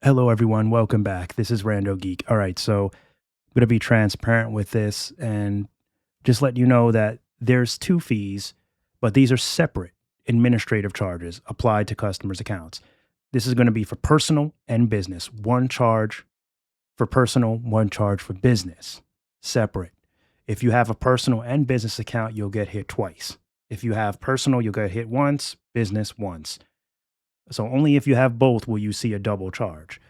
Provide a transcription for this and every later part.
Hello, everyone. Welcome back. This is Rando Geek. All right, so I'm going to be transparent with this and just let you know that there's two fees, but these are separate administrative charges applied to customers' accounts. This is going to be for personal and business. One charge for personal, one charge for business. Separate. If you have a personal and business account, you'll get hit twice. If you have personal, you'll get hit once, business once. So only if you have both will you see a double charge.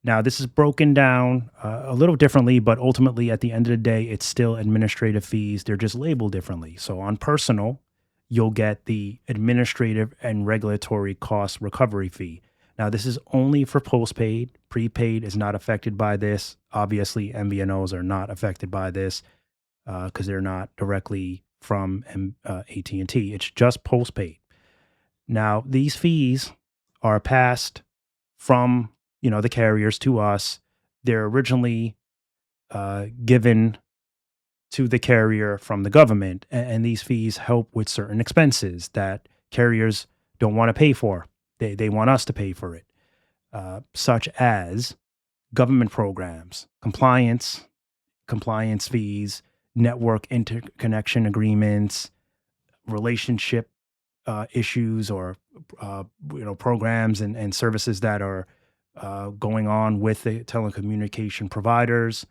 Now, this is broken down a little differently, but ultimately, at the end of the day, it's still administrative fees. They're just labeled differently. So, on personal, you'll get the administrative and regulatory cost recovery fee. Now, this is only for postpaid. Prepaid is not affected by this. Obviously, MVNOs are not affected by this because they're not directly from AT&T. It's just postpaid. Now, these fees are passed from the carriers to us. They're originally given to the carrier from the government, and these fees help with certain expenses that carriers don't want to pay for. They want us to pay for it, such as government programs, compliance fees, network interconnection agreements, relationship issues, or programs and services that are going on with the telecommunication providers,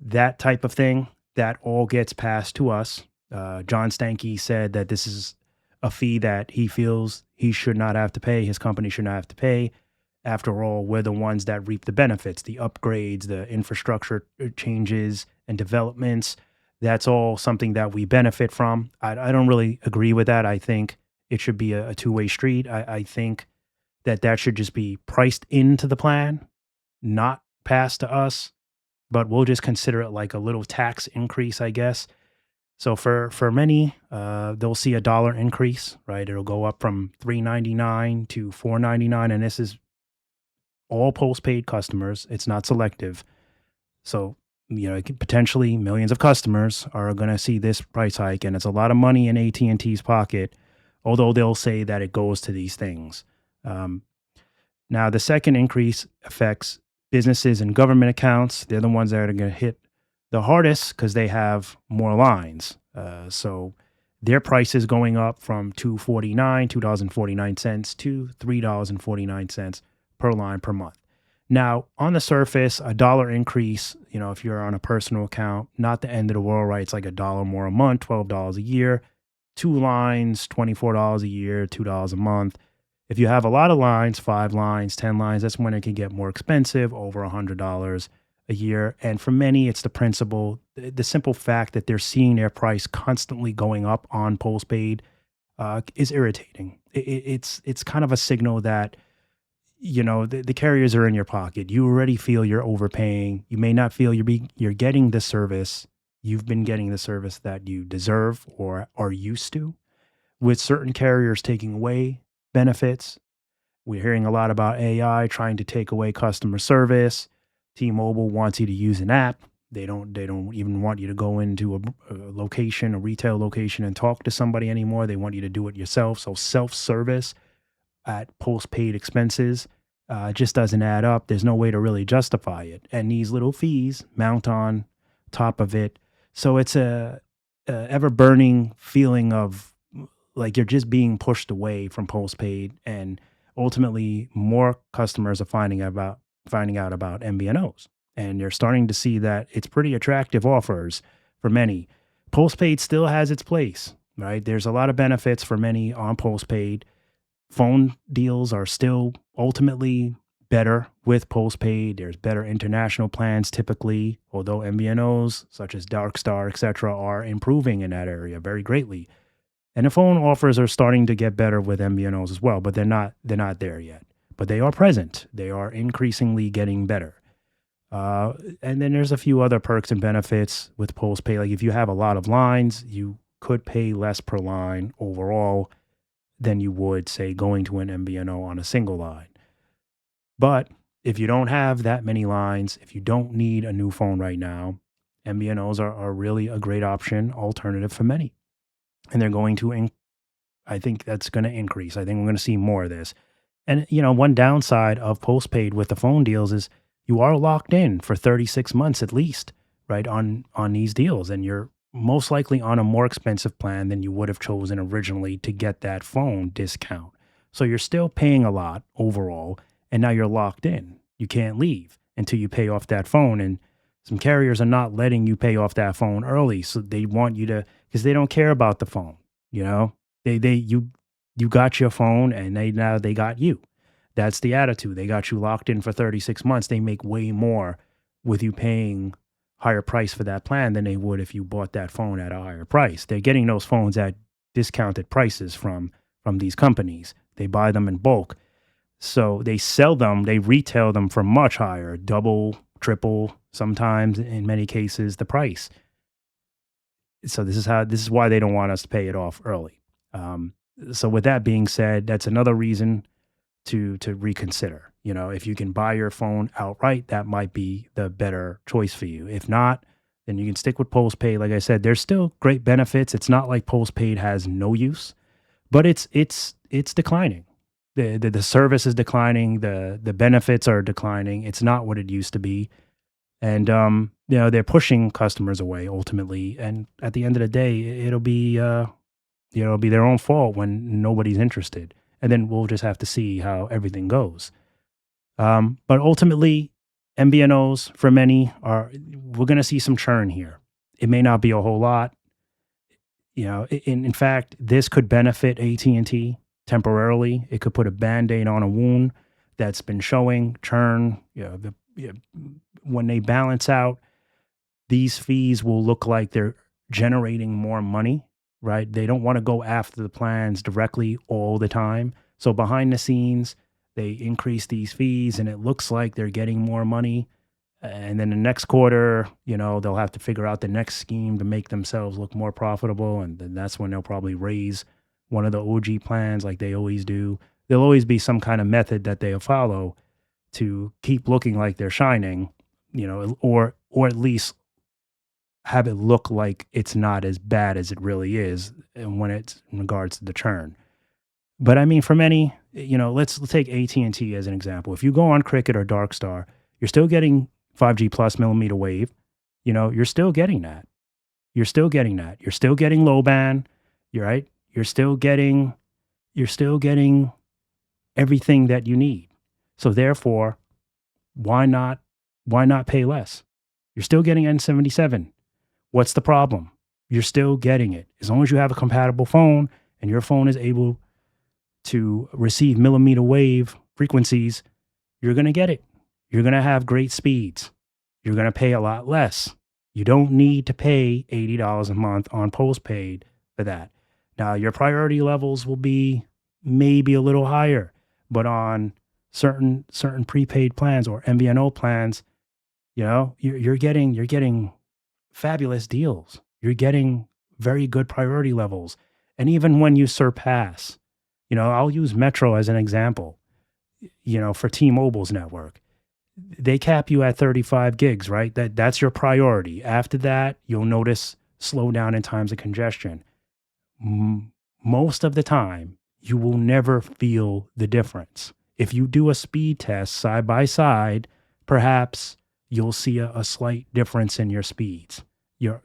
that type of thing. That all gets passed to us. John Stankey said that this is a fee that he feels he should not have to pay. His company should not have to pay. After all, we're the ones that reap the benefits, the upgrades, the infrastructure changes and developments. That's all something that we benefit from. I don't really agree with that. I think it should be a two-way street. I think that should just be priced into the plan, not passed to us, but we'll just consider it like a little tax increase, I guess. So for many, they'll see a dollar increase, right? It'll go up from $3.99 to $4.99, and this is all postpaid customers. It's not selective. So, potentially millions of customers are going to see this price hike, and it's a lot of money in AT&T's pocket, although they'll say that it goes to these things. Now, the second increase affects businesses and government accounts. They're the ones that are going to hit the hardest because they have more lines. So their price is going up from $2.49 to $3.49 per line per month. Now, on the surface, a dollar increase, if you're on a personal account, not the end of the world, right? It's like a dollar more a month, $12 a year, two lines, $24 a year, $2 a month. If you have a lot of lines, 5 lines, 10 lines, that's when it can get more expensive, over $100 a year. And for many, it's the principle, the simple fact that they're seeing their price constantly going up on postpaid is irritating. It's kind of a signal that the carriers are in your pocket. You already feel you're overpaying. You may not feel you're getting the service. You've been getting the service that you deserve or are used to. With certain carriers taking away benefits, we're hearing a lot about AI trying to take away customer service. T-Mobile wants you to use an app. They don't even want you to go into a location, a retail location, and talk to somebody anymore. They want you to do it yourself. So self-service at postpaid expenses just doesn't add up. There's no way to really justify it. And these little fees mount on top of it. So it's a ever burning feeling of like you're just being pushed away from postpaid, and ultimately more customers are finding out about MVNOs. And you're starting to see that it's pretty attractive offers for many. Postpaid still has its place, right? There's a lot of benefits for many on postpaid. Phone deals are still ultimately better with postpaid. There's better international plans typically, although MVNOs such as Darkstar, etc., are improving in that area very greatly. And the phone offers are starting to get better with MVNOs as well, but they're not there yet. But they are present. They are increasingly getting better. And then there's a few other perks and benefits with postpaid. Like if you have a lot of lines, you could pay less per line overall than you would, say, going to an MVNO on a single line. But if you don't have that many lines, if you don't need a new phone right now, MVNOs are really a great alternative for many. And they're going to, I think that's going to increase. I think we're going to see more of this. And one downside of postpaid with the phone deals is you are locked in for 36 months at least, right? On these deals, and you're most likely on a more expensive plan than you would have chosen originally to get that phone discount. So you're still paying a lot overall, and now you're locked in. You can't leave until you pay off that phone, and some carriers are not letting you pay off that phone early, so they want you to, because they don't care about the phone, you know? They you got your phone, and they got you. That's the attitude. They got you locked in for 36 months. They make way more with you paying higher price for that plan than they would if you bought that phone at a higher price. They're getting those phones at discounted prices from these companies. They buy them in bulk. So they sell them, they retail them for much higher, double, triple, sometimes in many cases the price. So this is why they don't want us to pay it off early. Um, so with that being said, that's another reason to reconsider. If you can buy your phone outright, that might be the better choice for you. If not, then you can stick with postpaid. Like I said, there's still great benefits. It's not like postpaid has no use, but it's declining. The service is declining. The benefits are declining. It's not what it used to be, and they're pushing customers away ultimately. And at the end of the day, it'll be their own fault when nobody's interested. And then we'll just have to see how everything goes. But ultimately, MVNOs for many we're going to see some churn here. It may not be a whole lot. In fact, this could benefit AT&T temporarily. It could put a band-aid on a wound that's been showing churn. When they balance out, these fees will look like they're generating more money, right? They don't want to go after the plans directly all the time. So behind the scenes, they increase these fees and it looks like they're getting more money. And then the next quarter, they'll have to figure out the next scheme to make themselves look more profitable. And then that's when they'll probably raise one of the OG plans like they always do. There'll always be some kind of method that they'll follow to keep looking like they're shining, or at least have it look like it's not as bad as it really is, and when it's in regards to the churn. But I mean, for many, let's take AT&T as an example. If you go on Cricket or Darkstar, you're still getting 5G plus millimeter wave. You're still getting that. You're still getting that. You're still getting low band. You're right. You're still getting everything that you need. So therefore, why not pay less? You're still getting N77. What's the problem? You're still getting it. As long as you have a compatible phone and your phone is able to receive millimeter wave frequencies, you're going to get it. You're going to have great speeds. You're going to pay a lot less. You don't need to pay $80 a month on postpaid for that. Now, your priority levels will be maybe a little higher, but on certain prepaid plans or MVNO plans, you're getting fabulous deals. You're getting very good priority levels. And even when you surpass, I'll use Metro as an example, for T-Mobile's network. They cap you at 35 gigs, right? That's your priority. After that, you'll notice slowdown in times of congestion. Most of the time, you will never feel the difference. If you do a speed test side by side, perhaps you'll see a slight difference in your speeds. Your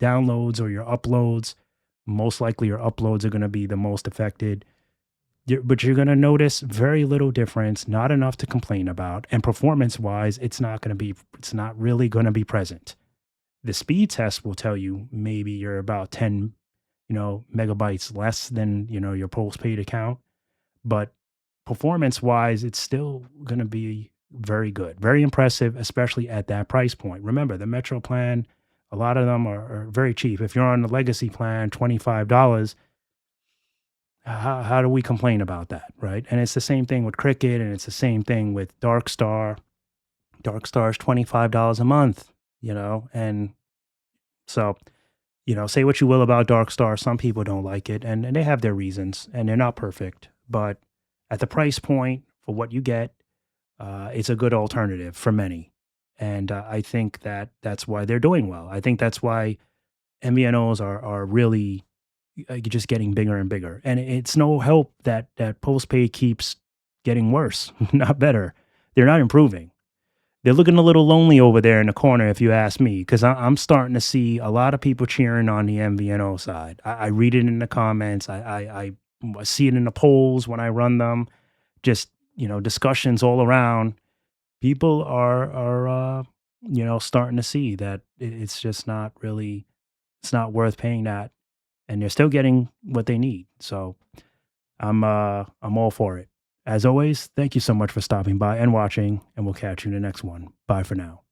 downloads or your uploads, most likely your uploads are going to be the most affected. But you're going to notice very little difference, not enough to complain about. And performance wise, it's not really going to be present. The speed test will tell you maybe you're about 10, megabytes less than, your postpaid account. But performance wise, it's still going to be very good, very impressive, especially at that price point. Remember, the Metro plan, a lot of them are very cheap. If you're on the legacy plan, $25, how do we complain about that, right? And it's the same thing with Cricket, and it's the same thing with Darkstar. Darkstar's $25 a month, and so, say what you will about Darkstar. Some people don't like it, and they have their reasons, and they're not perfect. But at the price point for what you get, it's a good alternative for many. And I think that's why they're doing well. I think that's why MVNOs are really just getting bigger and bigger. And it's no help that postpaid keeps getting worse, not better. They're not improving. They're looking a little lonely over there in the corner, if you ask me, because I'm starting to see a lot of people cheering on the MVNO side. I read it in the comments. I see it in the polls when I run them. Just discussions all around. People are starting to see that it's just not really, it's not worth paying that, and they're still getting what they need. So I'm all for it. As always, thank you so much for stopping by and watching, and we'll catch you in the next one. Bye for now.